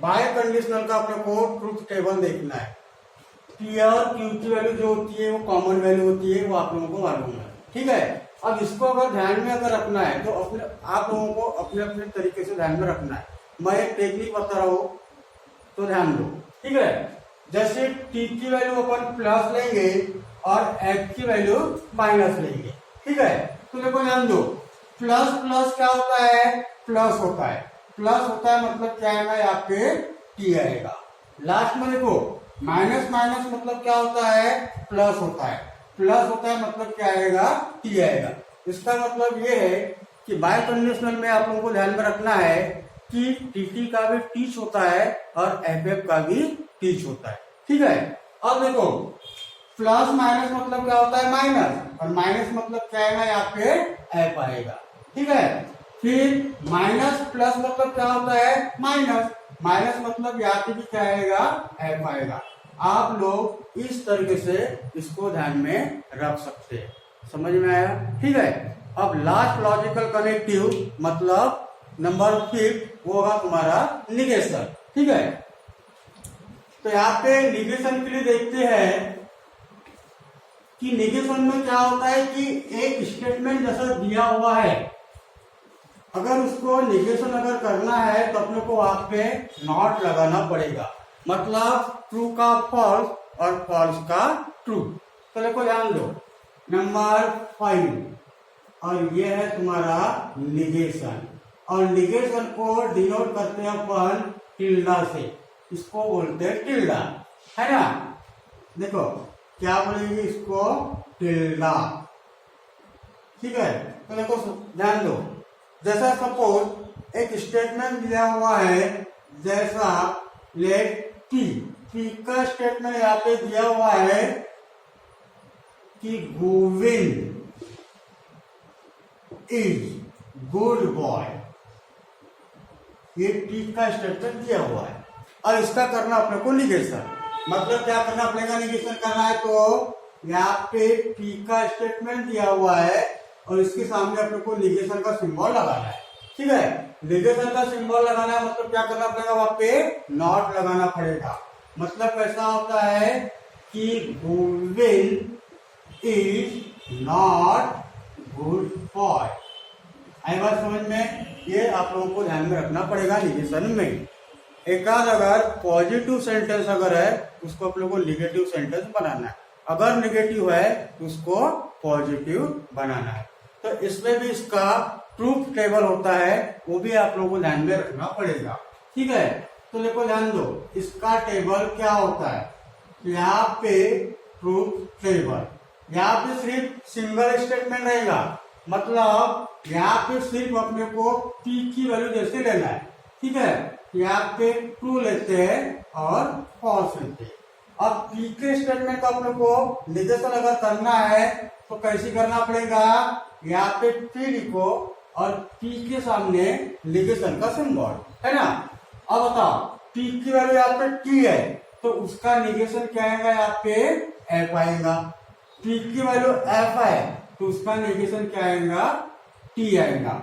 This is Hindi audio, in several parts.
बाय कंडीशनल का अपने को ट्रूथ टेबल देखना है। पी और क्यू की वैल्यू जो होती है वो कॉमन वैल्यू होती है, वो आप लोगों को मालूम है। ठीक है, अब इसको अगर ध्यान में अगर रखना है तो अपने आप लोगों को अपने अपने तरीके से ध्यान में रखना है। मैं एक टेक्निक बता रहा हूँ तो ध्यान दो। ठीक है, जैसे टी की वैल्यू अपन प्लस लेंगे और एफ की वैल्यू माइनस लेंगे। ठीक है, तो देखो ध्यान दो, प्लस प्लस क्या होता है, प्लस होता है, प्लस होता है मतलब क्या आएगा, यहाँ पे टी आएगा। लास्ट में देखो माइनस माइनस मतलब क्या होता है, प्लस होता है, प्लस होता है मतलब क्या आएगा, टी आएगा। इसका मतलब ये है कि बाय कंडीशनल में आप लोगों को ध्यान में रखना है कि टी का भी टीच होता है और एफ का भी टीच होता है। ठीक है, अब देखो प्लस माइनस मतलब क्या होता है, माइनस, और माइनस मतलब क्या आएगा, यहाँ पे एफ आएगा। ठीक है, फिर माइनस प्लस मतलब क्या होता है, माइनस, माइनस मतलब यहाँ पे भी क्या आएगा, एफ आएगा। आप लोग इस तरीके से इसको ध्यान में रख सकते हैं। समझ में आया? ठीक है, अब लास्ट लॉजिकल कनेक्टिव मतलब नंबर 5 वो होगा तुम्हारा निगेशन। ठीक है, तो यहाँ पे निगेशन के लिए देखते हैं कि निगेशन में क्या होता है कि एक स्टेटमेंट जैसा दिया हुआ है, अगर उसको निगेशन अगर करना है तो अपने को वहां पे नॉट लगाना पड़ेगा, मतलब ट्रू का फॉल्स और फॉल्स का ट्रू। तो देखो ध्यान दो, नंबर 5 और ये है तुम्हारा निगेशन, और निगेशन को डिनोट करते हैं अपन टिल्डा से, इसको बोलते हैं टिल्डा, है ना। देखो क्या बोलेंगे इसको, टिल्डा। ठीक है, तो देखो ध्यान दो, जैसा सपोज एक स्टेटमेंट दिया हुआ है, जैसा लेट टी का स्टेटमेंट यहाँ पे दिया हुआ है कि गोविंद इज गुड बॉय, ये टी का स्टेटमेंट दिया हुआ है, और इसका करना अपने को निगेशन, मतलब क्या करना पड़ेगा, निगेशन करना है तो यहाँ पे टी का स्टेटमेंट दिया हुआ है और इसके सामने अपने को निगेशन का सिंबल लगाना है। ठीक है, निगेशन का सिंबल लगाना है मतलब क्या करना पड़ेगा, वहां पे नॉट लगाना पड़ेगा। मतलब कैसा होता है कि Govind is not good boy. I बात समझ में? ये आप लोगों को ध्यान में रखना पड़ेगा निगेशन में। एक आध अगर पॉजिटिव सेंटेंस अगर है उसको आप लोगों को निगेटिव सेंटेंस बनाना है, अगर निगेटिव है तो उसको पॉजिटिव बनाना है। तो इसमें भी इसका ट्रूथ टेबल होता है, वो भी आप लोगों को ध्यान में रखना पड़ेगा। ठीक है, तो देखो ध्यान दो, इसका टेबल क्या होता है, यहाँ पे ट्रूथ टेबल, यहाँ पे सिर्फ सिंगल स्टेटमेंट रहेगा, मतलब यहाँ पे सिर्फ अपने को पी की वैल्यू जैसे लेना है। ठीक है, यहाँ पे ट्रू लेते हैं और फॉल्स लेते हैं। अब पी के स्टेटमेंट का अपने को निगेशन अगर करना है तो कैसे करना पड़ेगा, यहाँ पे पी लिखो और पी के सामने निगेशन का सिंबल, है ना। अब बताओ पी की वैल्यू यहाँ पे टी है तो उसका निगेशन क्या आएगा, यहाँ पे एफ आएगा। पी की वैल्यू एफ है तो उसका निगेशन क्या आएगा, टी आएगा।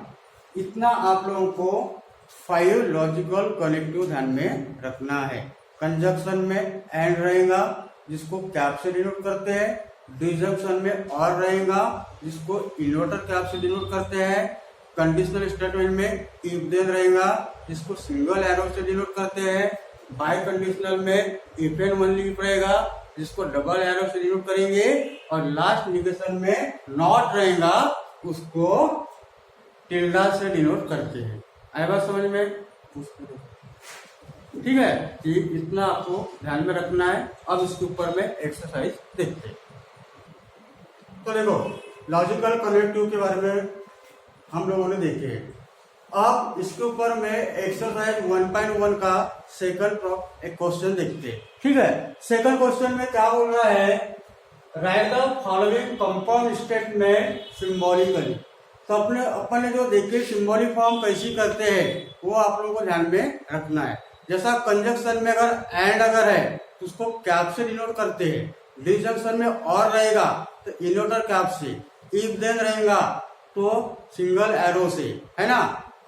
इतना आप लोगों को 5 लॉजिकल कनेक्टिव ध्यान में रखना है। कंजक्शन में एंड रहेगा जिसको कैप से डिनोट करते हैं, डिजंक्शन में और रहेगा जिसको इन्वर्टर कैप से डिनोट करते हैं, कंडीशनल स्टेटमेंट में इफ देन रहेगा जिसको सिंगल एरो से डिनोट करते हैं, बाय कंडीशनल में इफ एंड ओनली इफ रहेगा जिसको डबल एरो से डिनोट करेंगे, और लास्ट निगेशन में नॉट रहेगा उसको टिल्डा से डिनोट करते हैं। आई बात समझ में? ठीक है, कि इतना आपको ध्यान में रखना है। अब इसके ऊपर में एक्सरसाइज देखते हैं। तो देखो लॉजिकल कनेक्टिव के बारे में हम लोगों ने देखे। अब इसके ऊपर में एक्सरसाइज 1.1 का सेकंड एक क्वेश्चन देखते हैं। ठीक है, सेकंड क्वेश्चन में क्या बोल रहा है, right the following compound statement symbolically. तो अपन ने जो देखे सिंबॉलिक फॉर्म कैसी करते हैं वो आप लोगों को ध्यान में रखना है। जैसा कंजक्शन में अगर एंड अगर है तो उसको कैप से डिनोट करते हैं, डिजंक्शन में और रहेगा तो इन्वर्टर कैप से, इफ देन रहेगा तो सिंगल एरो से, है ना,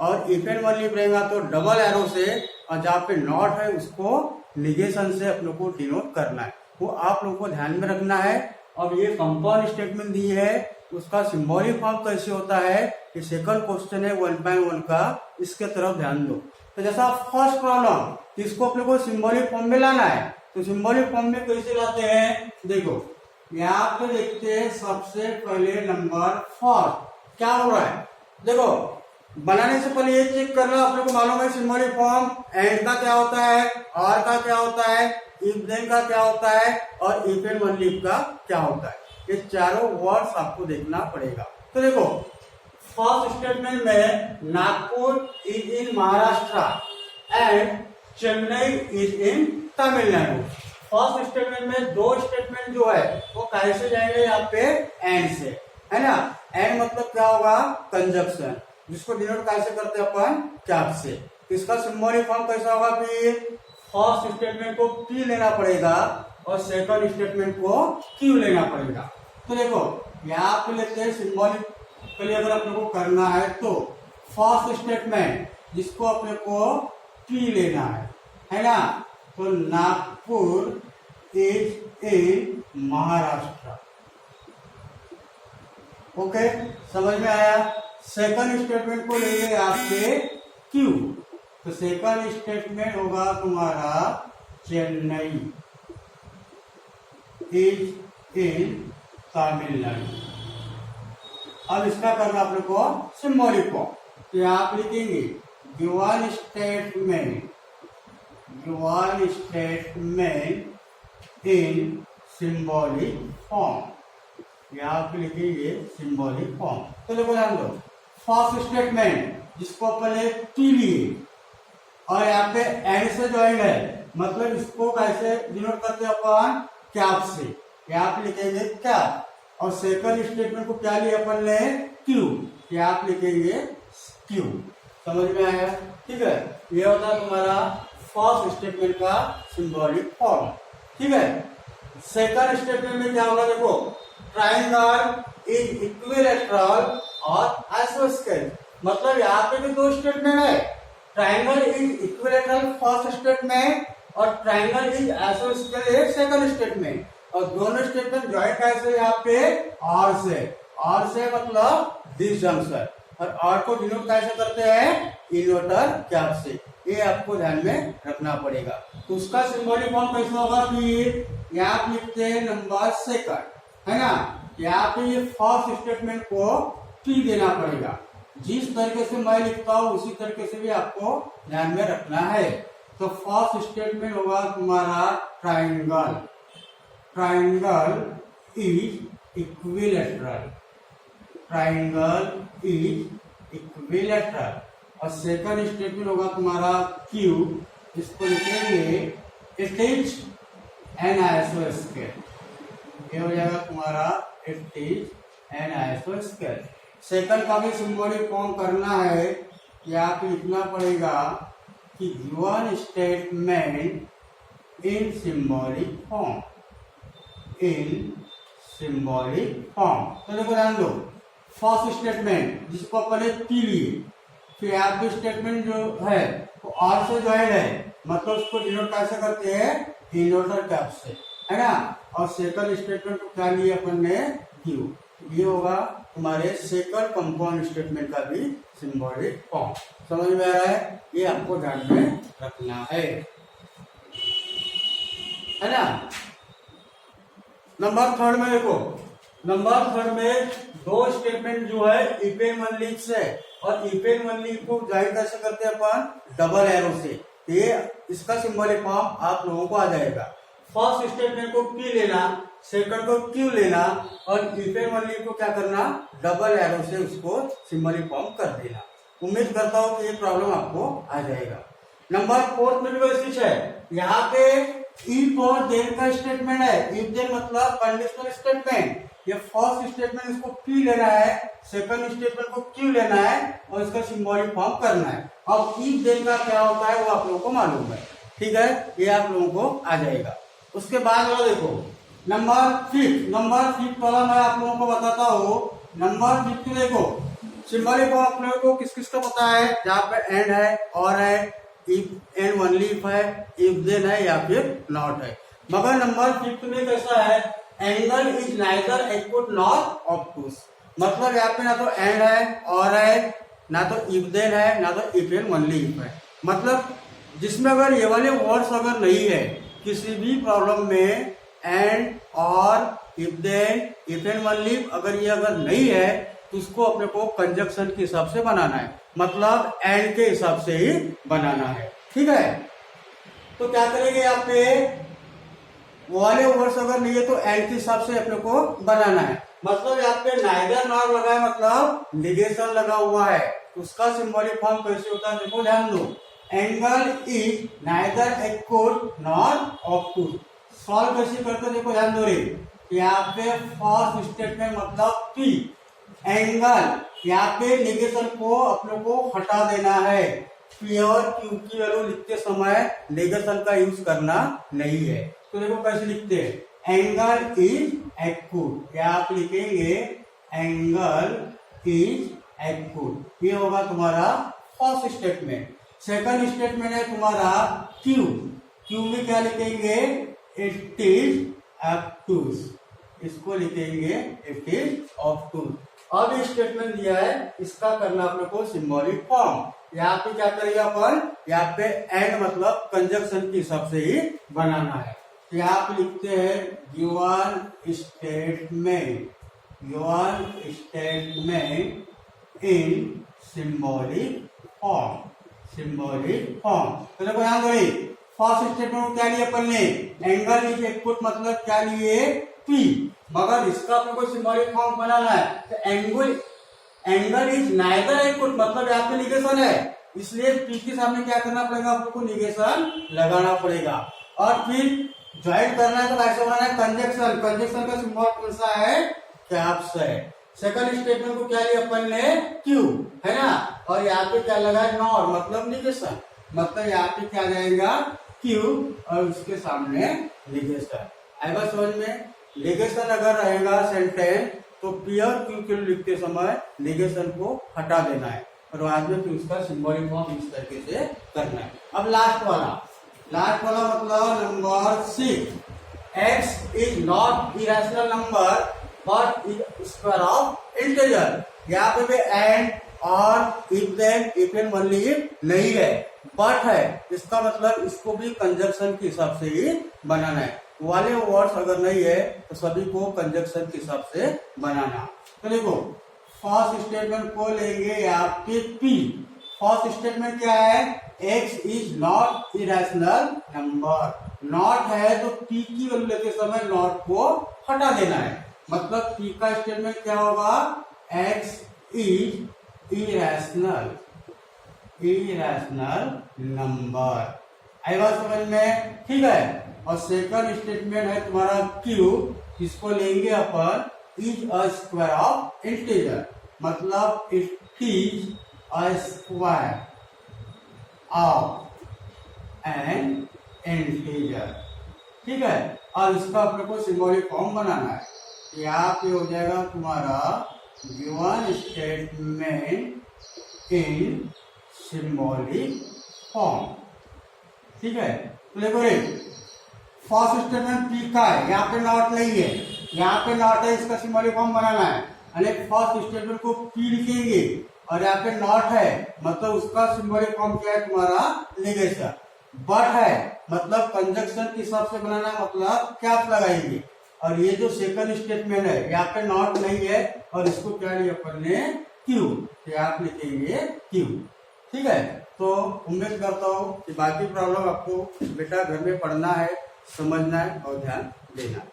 और इफ एंड ओनली रहेगा तो डबल एरो से, और जहाँ पे नॉट है उसको निगेशन से अपने को डिनोट करना है, वो आप लोगों को ध्यान में रखना है। अब ये कंपाउंड स्टेटमेंट दी है, उसका सिंबॉलिक फॉर्म कैसे होता है, ये सेकंड क्वेश्चन है 1.1 का, इसके तरफ ध्यान दो। तो जैसा फर्स्ट प्रॉब्लम, इसको अपने को सिंबॉलिक फॉर्म में लाना है, तो सिंबॉलिक फॉर्म में कैसे लाते हैं, देखो यहाँ पे देखते हैं सबसे पहले नंबर फर्स्ट क्या हो रहा है। देखो बनाने से पहले ये चेक करना, अपने को मालूम है सिंबॉलिक फॉर्म एंड का क्या होता है, और का क्या होता है, इफ देन का क्या होता है, और इफ एंड वन लीफ का क्या होता है। ये चारों वर्ड्स आपको देखना पड़ेगा। तो देखो फर्स्ट स्टेटमेंट में Nagpur is in Maharashtra and Chennai is in Tamil Nadu. First statement में दो स्टेटमेंट जो है वो कैसे जाएंगे, यहाँ पे एंड से, है ना। एंड मतलब क्या होगा, कंजक्शन, जिसको डिनोट कैसे करते हैं अपन, कैप से। इसका सिंबॉलिक फॉर्म कैसा होगा, फिर फर्स्ट स्टेटमेंट को पी लेना पड़ेगा और सेकंड स्टेटमेंट को क्यू लेना पड़ेगा। तो देखो यहाँ पे लेते हैं सिंबॉलिक के लिए, अगर अपने को करना है तो फर्स्ट स्टेटमेंट जिसको अपने को पी लेना है ना, तो Nagpur is in Maharashtra. Okay, समझ में आया। सेकंड स्टेटमेंट को लेंगे आपके क्यू, तो सेकंड स्टेटमेंट होगा तुम्हारा चेन्नई इज इन तमिलनाडु। अब इसका करना अपने को सिंबॉलिक फॉर्म, तो आप लिखेंगे given statement in symbolic form, यहाँ पे लिखेंगे सिंबॉलिक फॉर्म। तो देखो ध्यान दो, फर्स्ट स्टेटमेंट जिसको पहले पी लिए और यहाँ पे एंड से ज्वाइन है, मतलब इसको कैसे डिनोट करते हैं अपन, कैप से, यहाँ पे लिखेंगे कैप। और सेकंड स्टेटमेंट को क्या लिया अपन ने, क्यू, यहाँ पे लिखेंगे क्यू। समझ में आया, ठीक है। ये होता है तुम्हारा फर्स्ट स्टेटमेंट का सिंबॉलिक फॉर्म, ठीक है। सेकंड स्टेटमेंट में क्या होगा, देखो ट्रायंगल इज इक्विलैटरल और आइसोस्केल, मतलब यहाँ पे भी दो स्टेटमेंट है, triangle is equilateral first statement और ट्रायंगल इज आइसोस्केल सेकंड स्टेटमेंट। और दोनों स्टेटमेंट ज्वाइन कैसे, यहाँ पे और से मतलब डिसजंक्शन, और को डिनोट कैसे करते हैं, इन्वर्टर कैप से। ये आपको ध्यान में रखना पड़ेगा। तो उसका सिंबॉलिक फॉर्म कैसा होगा, फिर यहाँ लिखते हैं नंबर सेकंड, है ना। यहाँ पे ये फर्स्ट स्टेटमेंट को पी देना पड़ेगा, जिस तरीके से मैं लिखता हूँ उसी तरीके से भी आपको ध्यान में रखना है। तो फर्स्ट स्टेटमेंट होगा तुम्हारा ट्रायंगल इज इक्विलैटरल, और सेकंड स्टेटमेंट होगा तुम्हारा क्यू, इसको लिखेंगे इट इज एन आइसोस्केल, ये हो जाएगा तुम्हारा इट इज एन आइसोस्केल। सेकंड का भी सिंबॉलिक फॉर्म करना है, यहाँ पे लिखना पड़ेगा कि given statement in symbolic form, तो देखो ध्यान दो, फर्स्ट स्टेटमेंट जिसको अपने पी लिए, फिर यहाँ पे स्टेटमेंट जो है वो और से ज्वाइन है, मतलब उसको डिनोट कैसे करते हैं, इन्वर्टर कैप से, है ना। और सेकंड स्टेटमेंट को क्या लिए अपन ने, क्यू। ये होगा तुम्हारे सेकंड कंपाउंड स्टेटमेंट का भी सिंबॉलिक फॉर्म। समझ में आ रहा है, ये आपको ध्यान में रखना है ना। नंबर थर्ड में देखो, नंबर थर्ड में दो स्टेटमेंट जो है इफ एंड वन लीफ से, और इफ एंड वन लीफ को ज्वाइन कैसे करते हैं अपन, डबल एरो से। ये इसका सिंबॉलिक फॉर्म आप लोगों को आ जाएगा। फर्स्ट स्टेटमेंट को पी लेना, सेकंड को क्यू लेना, और इफ एंड वन लीफ को क्या करना, डबल एरो से उसको सिंबॉलिक फॉर्म कर देना। उम्मीद करता हूँ कि ये प्रॉब्लम आपको आ जाएगा। नंबर फोर्थ में भी वैसी है, यहाँ पे इफ और देन का स्टेटमेंट है। इफ देन मतलब कंडीशनल स्टेटमेंट, ये फर्स्ट स्टेटमेंट इसको पी लेना है, सेकंड स्टेटमेंट को क्यू लेना है और इसका सिंबॉलिक फॉर्म करना है। अब इफ देन का क्या होता है वो आप लोगों को मालूम है, ठीक है, ये आप लोगों को आ जाएगा। उसके बाद वाला देखो नंबर फिफ्थ वाला मैं आप लोगों को बताता हूँ। नंबर फिफ्थ देखो सिंबॉलिक फॉर्म अपने को किस किस का पता है, जहाँ पे एंड है, और है, इफ एंड ओनली इफ है, इफ देन है या फिर नॉट है। मगर नंबर 5 में कैसा है, angle is neither equal not obtuse. मतलब यहाँ पे ना तो एंड है और है, ना तो इफ देन है, ना तो इफ एंड ओनली इफ है। मतलब जिसमें अगर ये वाले वर्ड्स अगर नहीं है किसी भी प्रॉब्लम में, एंड और if then if and only if अगर ये अगर नहीं है तो उसको अपने को कंजक्शन के हिसाब से बनाना है, मतलब एंड के हिसाब से ही बनाना है। ठीक है, तो क्या करेंगे यहाँ पे, वो वाले वर्ड्स अगर नहीं है तो एंड के हिसाब से अपने को बनाना है। मतलब यहाँ पे नाइदर नॉट लगा है, मतलब निगेशन लगा हुआ है, उसका सिंबॉलिक फॉर्म कैसे होता है देखो ध्यान दो। Angle is neither equal not obtuse. Solve कैसे करते देखो ध्यान दो रे। यहाँ पे फर्स्ट स्टेटमेंट मतलब पी, एंगल यहाँ पे निगेशन को अपने को हटा देना है। पी और क्यू की वैल्यू लिखते समय निगेशन का यूज करना नहीं है। तो देखो कैसे लिखते हैं, एंगल इज इक्वल, या आप लिखेंगे एंगल इज इक्वल, ये होगा तुम्हारा फर्स्ट स्टेटमेंट। सेकंड स्टेटमेंट है तुम्हारा क्यू, क्यू में क्या लिखेंगे, इट इज ऑब्टूस, इसको लिखेंगे इट इज ऑब्टूस। अब ये स्टेटमेंट दिया है, इसका करना अपने को सिंबॉलिक फॉर्म। यहाँ पे क्या करेगा अपन, यहाँ पे एंड मतलब कंजक्शन के हिसाब से ही बनाना है। यहाँ पे लिखते हैं given statement, given statement in symbolic form, symbolic form. तो देखो यहाँ दो, फर्स्ट स्टेटमेंट क्या लिए अपन ने, एंगल इज इक्वल मतलब क्या लिए, पी, मगर इसका अपने को सिंबॉलिक फॉर्म बनाना है। तो एंगल इज नाइदर इक्वल मतलब यहाँ पे निगेशन है, इसलिए पी के सामने क्या करना पड़ेगा, आपको निगेशन लगाना पड़ेगा। और फिर ज्वाइंट करना है तो ऐसे बनाना है कंजक्शन, कंजक्शन का सिंबल कौन सा है, कैप्स है। सेकंड स्टेटमेंट को क्या लिया अपन ने, क्यू है ना, और यहाँ पे क्या लगा है, नॉट मतलब निगेशन, मतलब यहाँ पे क्या जाएगा क्यू और उसके सामने निगेशन। आएगा समझ में। निगेशन अगर रहेगा सेंटेंस तो पी और क्यू के लिखते समय निगेशन को हटा देना है और बाद में फिर उसका सिंबॉलिक फॉर्म इस तरीके से करना है। अब लास्ट वाला मतलब number 6, x is not irrational number but is square of integer. यहाँ पे भी एंड और if then if and only if नहीं है, बट है, इसका मतलब इसको भी कंजक्शन के हिसाब से ही बनाना है। वाले वर्ड्स अगर नहीं है तो सभी को कंजक्शन के हिसाब से बनाना। तो देखो फर्स्ट स्टेटमेंट को लेंगे यहाँ पे पी। फर्स्ट स्टेटमेंट क्या है, x is not irrational number. Not है तो पी की वैल्यू लेते समय नॉट को हटा देना है, मतलब पी का स्टेटमेंट क्या होगा, एक्स इज इरेशनल नंबर। आएगा समझ में, ठीक है। और सेकंड स्टेटमेंट है तुम्हारा क्यू, इसको लेंगे अपन is a square of integer, मतलब it is a square of an integer, ठीक है। और इसका अपने को सिंबॉलिक फॉर्म बनाना है। यहाँ पे हो जाएगा तुम्हारा given statement in symbolic form, ठीक है। तो देखो रे फर्स्ट स्टेटमेंट पी का है, यहाँ पे नॉट नहीं है, यहाँ पे नॉट है, इसका सिंबॉलिक फॉर्म बनाना है। यानी फर्स्ट स्टेटमेंट को पी लिखेंगे और यहाँ पे नॉट है, मतलब उसका सिंबॉलिक फॉर्म क्या है तुम्हारा, निगेशन। बट है मतलब कंजक्शन के हिसाब से बनाना, मतलब कैप लगाएंगे। और ये जो सेकंड स्टेटमेंट है यहाँ पे नॉट नहीं है और इसको क्या लिया अपन ने, क्यू, आप लिखेंगे क्यू, ठीक है। तो उम्मीद करता हूँ कि बाकी प्रॉब्लम आपको बेटा घर में पढ़ना है, समझना है और ध्यान देना है।